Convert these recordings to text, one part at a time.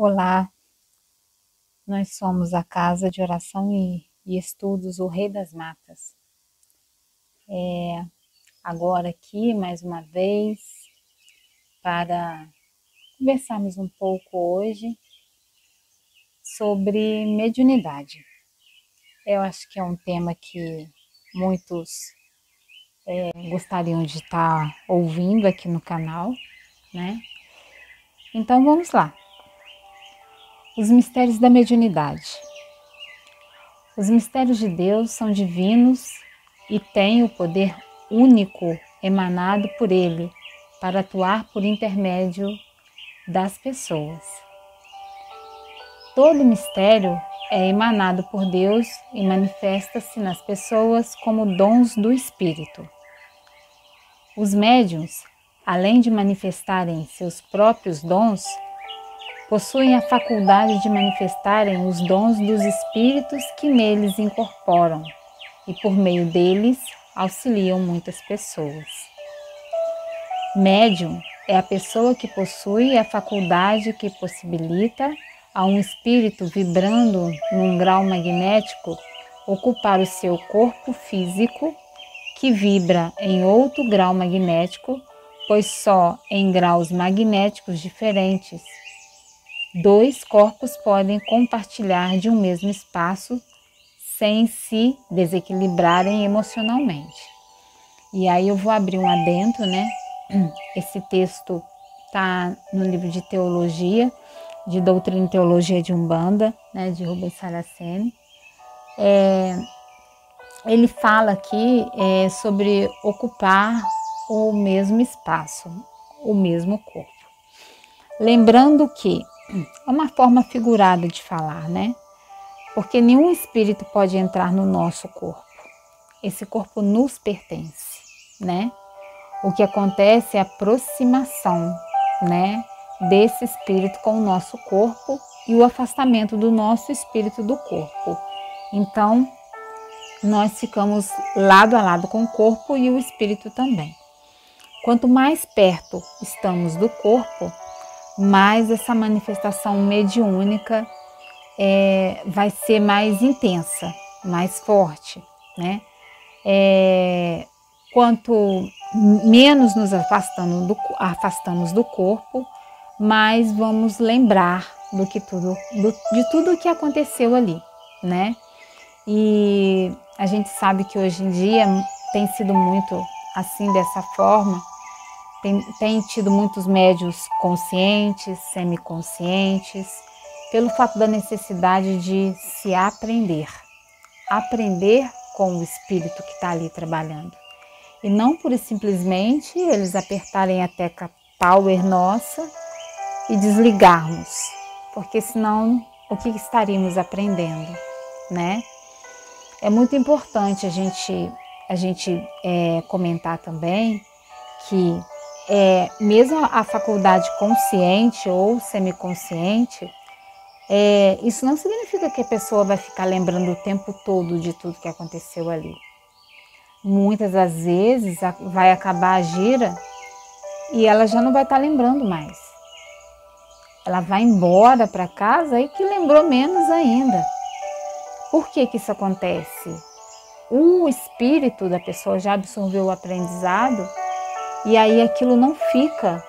Olá, nós somos a Casa de Oração e Estudos, o Rei das Matas. Agora aqui, mais uma vez, para conversarmos um pouco hoje sobre mediunidade. Eu acho que é um tema que muitos gostariam de estar ouvindo aqui no canal, né? Então vamos lá. Os mistérios da mediunidade. Os mistérios de Deus são divinos e têm o poder único emanado por Ele para atuar por intermédio das pessoas. Todo mistério é emanado por Deus e manifesta-se nas pessoas como dons do Espírito. Os médiuns, além de manifestarem seus próprios dons, possuem a faculdade de manifestarem os dons dos espíritos que neles incorporam e, por meio deles, auxiliam muitas pessoas. Médium é a pessoa que possui a faculdade que possibilita a um espírito vibrando num grau magnético ocupar o seu corpo físico, que vibra em outro grau magnético, pois só em graus magnéticos diferentes dois corpos podem compartilhar de um mesmo espaço sem se desequilibrarem emocionalmente. E aí eu vou abrir um adendo, né? Esse texto está no livro de Teologia, de Doutrina e Teologia de Umbanda, né, de Rubens Saraceni. Ele fala aqui sobre ocupar o mesmo espaço, o mesmo corpo. Lembrando que é uma forma figurada de falar, né? Porque nenhum espírito pode entrar no nosso corpo. Esse corpo nos pertence, né? O que acontece é a aproximação, né, desse espírito com o nosso corpo e o afastamento do nosso espírito do corpo. Então, nós ficamos lado a lado com o corpo e o espírito também. Quanto mais perto estamos do corpo, mais essa manifestação mediúnica vai ser mais intensa, mais forte, né? Quanto menos nos afastamos do corpo, mais vamos lembrar de tudo o que aconteceu ali, né? E a gente sabe que hoje em dia tem sido muito assim, dessa forma. Tem tido muitos médiuns conscientes, semiconscientes, pelo fato da necessidade de se aprender com o espírito que está ali trabalhando. E não por simplesmente eles apertarem a tecla power nossa e desligarmos, porque senão o que estaríamos aprendendo, né? É muito importante a gente comentar também que mesmo a faculdade consciente ou semiconsciente, isso não significa que a pessoa vai ficar lembrando o tempo todo de tudo que aconteceu ali. Muitas das vezes vai acabar a gira e ela já não vai estar lembrando mais. Ela vai embora para casa e que lembrou menos ainda. Por que isso acontece? O espírito da pessoa já absorveu o aprendizado e aí aquilo não fica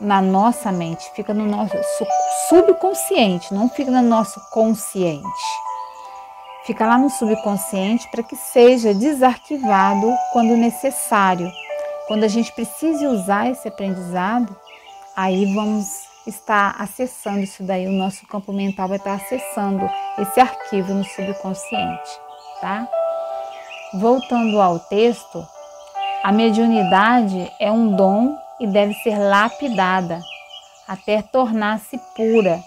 na nossa mente, fica no nosso subconsciente, não fica no nosso consciente. Fica lá no subconsciente para que seja desarquivado quando necessário. Quando a gente precise usar esse aprendizado, aí vamos estar acessando isso daí, o nosso campo mental vai estar acessando esse arquivo no subconsciente, tá? Voltando ao texto, a mediunidade é um dom e deve ser lapidada até tornar-se pura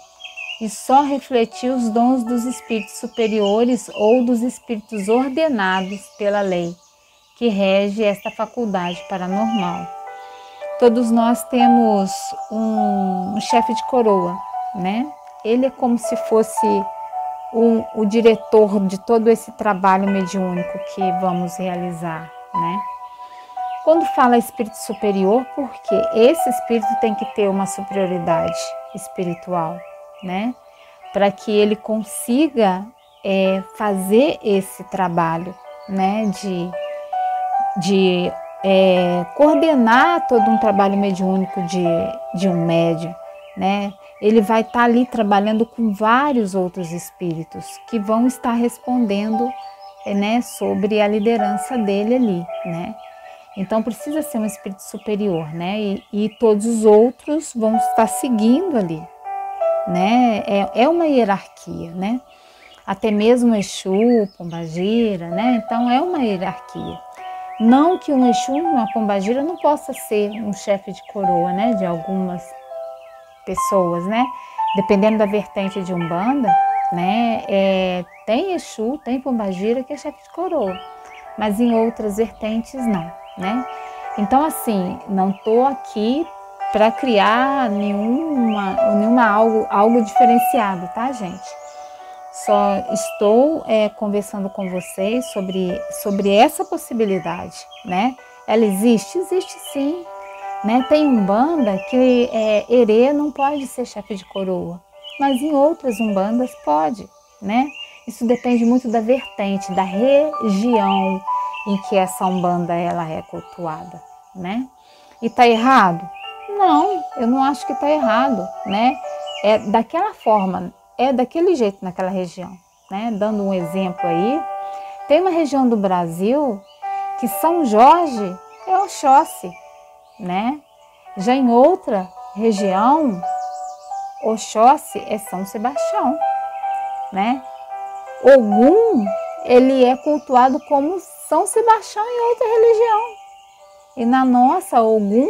e só refletir os dons dos espíritos superiores ou dos espíritos ordenados pela lei que rege esta faculdade paranormal. Todos nós temos um chefe de coroa, né? Ele é como se fosse o diretor de todo esse trabalho mediúnico que vamos realizar, né? Quando fala espírito superior, porque esse espírito tem que ter uma superioridade espiritual, né? Para que ele consiga fazer esse trabalho, né? De coordenar todo um trabalho mediúnico de um médium, né? Ele vai estar ali trabalhando com vários outros espíritos que vão estar respondendo, né, sobre a liderança dele ali, né? Então precisa ser um espírito superior, né? E todos os outros vão estar seguindo ali, né? É uma hierarquia, né? Até mesmo Exu, Pombagira, né? Então é uma hierarquia. Não que um Exu, uma Pombagira não possa ser um chefe de coroa, né? De algumas pessoas, né? Dependendo da vertente de Umbanda, né? Tem Exu, tem Pombagira que é chefe de coroa, mas em outras vertentes não, né? Então assim, não estou aqui para criar algo diferenciado, tá, gente? Só estou conversando com vocês sobre essa possibilidade, né? Ela existe? Existe sim, né? Tem Umbanda que Herê não pode ser chefe de coroa, mas em outras Umbandas pode, né? Isso depende muito da vertente, da região em que essa Umbanda ela é cultuada, né? E tá errado? Não, eu não acho que tá errado, né? É daquela forma, é daquele jeito naquela região, né? Dando um exemplo aí, tem uma região do Brasil que São Jorge é Oxóssi, né? Já em outra região, Oxóssi é São Sebastião, né? Ogum, ele é cultuado como São Sebastião em outra religião. E na nossa, Ogum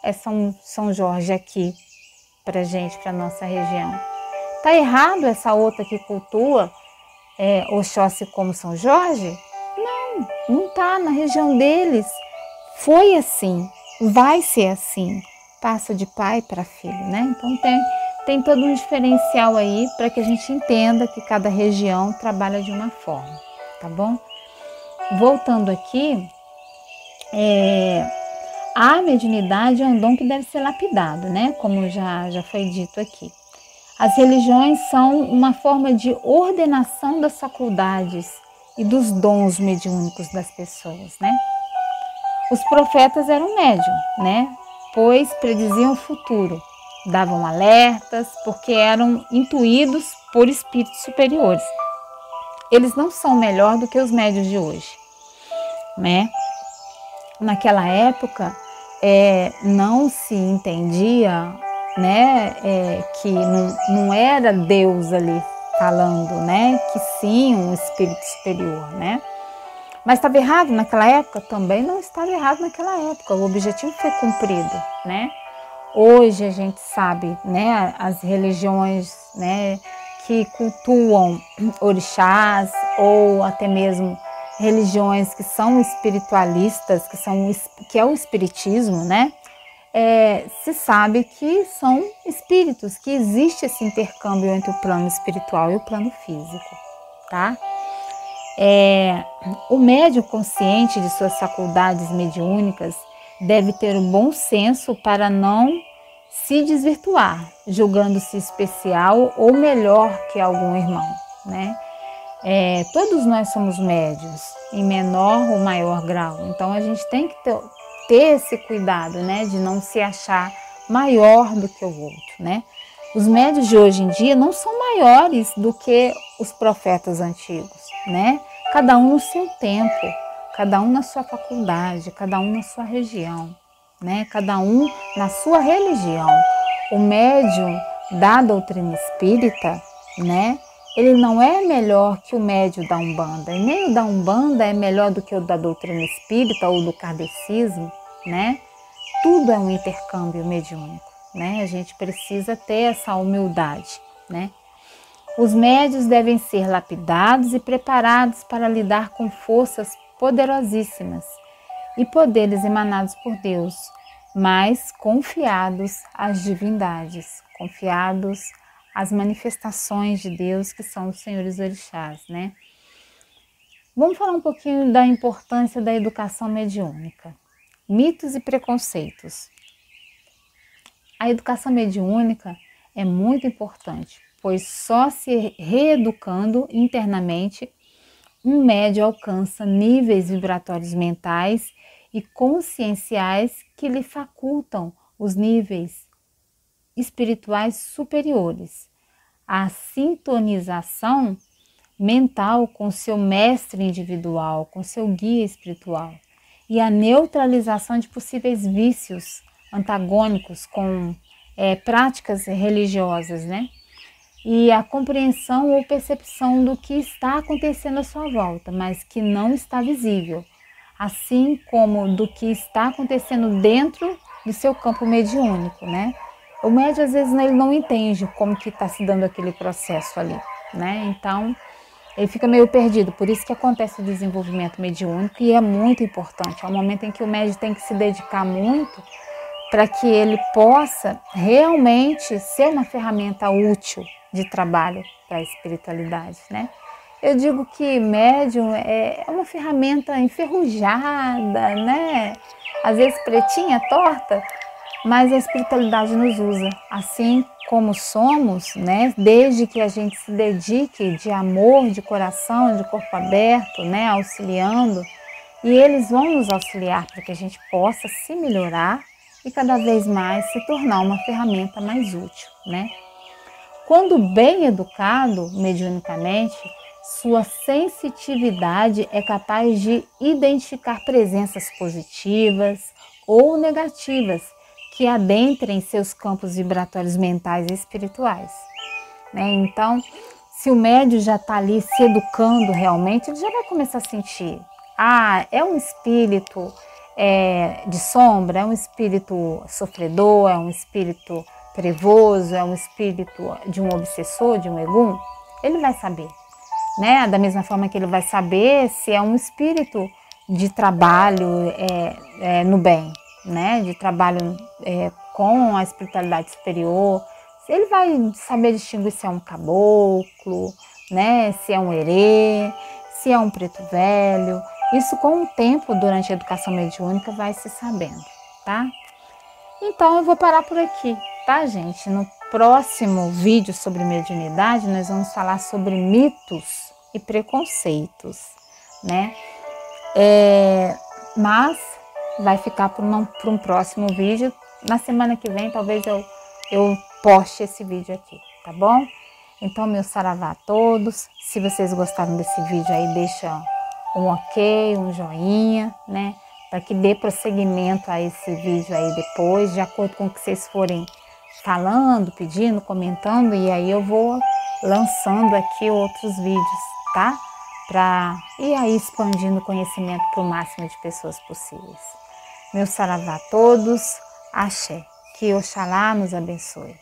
é São Jorge aqui, pra gente, pra nossa região. Tá errado essa outra que cultua Oxóssi como São Jorge? Não tá. Na região deles foi assim, vai ser assim, passa de pai para filho, né? Então tem todo um diferencial aí para que a gente entenda que cada região trabalha de uma forma, tá bom? Voltando aqui, a mediunidade é um dom que deve ser lapidado, né? Como já foi dito aqui. As religiões são uma forma de ordenação das faculdades e dos dons mediúnicos das pessoas, né? Os profetas eram médium, né? Pois prediziam o futuro, davam alertas, porque eram intuídos por espíritos superiores. Eles não são melhor do que os médios de hoje, né? Naquela época, não se entendia, né, que não era Deus ali falando, né? Que sim, um espírito superior, né? Mas estava errado naquela época? Também não estava errado naquela época. O objetivo foi cumprido, né? Hoje a gente sabe, né, as religiões, né, que cultuam orixás ou até mesmo religiões que são espiritualistas, que é o espiritismo, né? Se sabe que são espíritos, que existe esse intercâmbio entre o plano espiritual e o plano físico, tá? O médium consciente de suas faculdades mediúnicas deve ter um bom senso para não se desvirtuar, julgando-se especial ou melhor que algum irmão, né? Todos nós somos médiuns, em menor ou maior grau, então a gente tem que ter esse cuidado, né, de não se achar maior do que o outro, né? Os médiuns de hoje em dia não são maiores do que os profetas antigos, né? Cada um no seu tempo, cada um na sua faculdade, cada um na sua região, né? Cada um na sua religião. O médium da doutrina espírita, né? Ele não é melhor que o médium da Umbanda, e nem o da Umbanda é melhor do que o da doutrina espírita ou do kardecismo, né? Tudo é um intercâmbio mediúnico, né? A gente precisa ter essa humildade, né? Os médiuns devem ser lapidados e preparados para lidar com forças poderosíssimas e poderes emanados por Deus, mas confiados às divindades, confiados às manifestações de Deus que são os senhores orixás, né? Vamos falar um pouquinho da importância da educação mediúnica. Mitos e preconceitos. A educação mediúnica é muito importante, pois só se reeducando internamente um médium alcança níveis vibratórios mentais e conscienciais que lhe facultam os níveis espirituais superiores. A sintonização mental com seu mestre individual, com seu guia espiritual, e a neutralização de possíveis vícios antagônicos com práticas religiosas, né? E a compreensão ou percepção do que está acontecendo à sua volta, mas que não está visível, assim como do que está acontecendo dentro do seu campo mediúnico, né? O médium, às vezes, ele não entende como que está se dando aquele processo ali, né? Então, ele fica meio perdido, por isso que acontece o desenvolvimento mediúnico e é muito importante. É um momento em que o médium tem que se dedicar muito para que ele possa realmente ser uma ferramenta útil de trabalho para a espiritualidade, né? Eu digo que médium é uma ferramenta enferrujada, né? Às vezes pretinha, torta, mas a espiritualidade nos usa, assim como somos, né? Desde que a gente se dedique de amor, de coração, de corpo aberto, né? Auxiliando, e eles vão nos auxiliar para que a gente possa se melhorar e cada vez mais se tornar uma ferramenta mais útil, né? Quando bem educado mediunicamente, sua sensitividade é capaz de identificar presenças positivas ou negativas que adentrem seus campos vibratórios mentais e espirituais, né? Então, se o médium já está ali se educando realmente, ele já vai começar a sentir, é um espírito de sombra, é um espírito sofredor, é um espírito trevoso, é um espírito de um obsessor, de um egum, ele vai saber, né? Da mesma forma que ele vai saber se é um espírito de trabalho no bem, né? De trabalho com a espiritualidade superior, ele vai saber distinguir se é um caboclo, né? Se é um herê, se é um preto velho. Isso com o tempo, durante a educação mediúnica, vai se sabendo, tá? Então eu vou parar por aqui, tá, gente? No próximo vídeo sobre mediunidade, nós vamos falar sobre mitos e preconceitos, né? Mas vai ficar para um próximo vídeo. Na semana que vem, talvez eu poste esse vídeo aqui, tá bom? Então, meu saravá a todos. Se vocês gostaram desse vídeo aí, deixa um ok, um joinha, né? Para que dê prosseguimento a esse vídeo aí depois, de acordo com o que vocês forem falando, pedindo, comentando, e aí eu vou lançando aqui outros vídeos, tá? Para ir aí expandindo o conhecimento para o máximo de pessoas possíveis. Meu saravá a todos, axé, que Oxalá nos abençoe.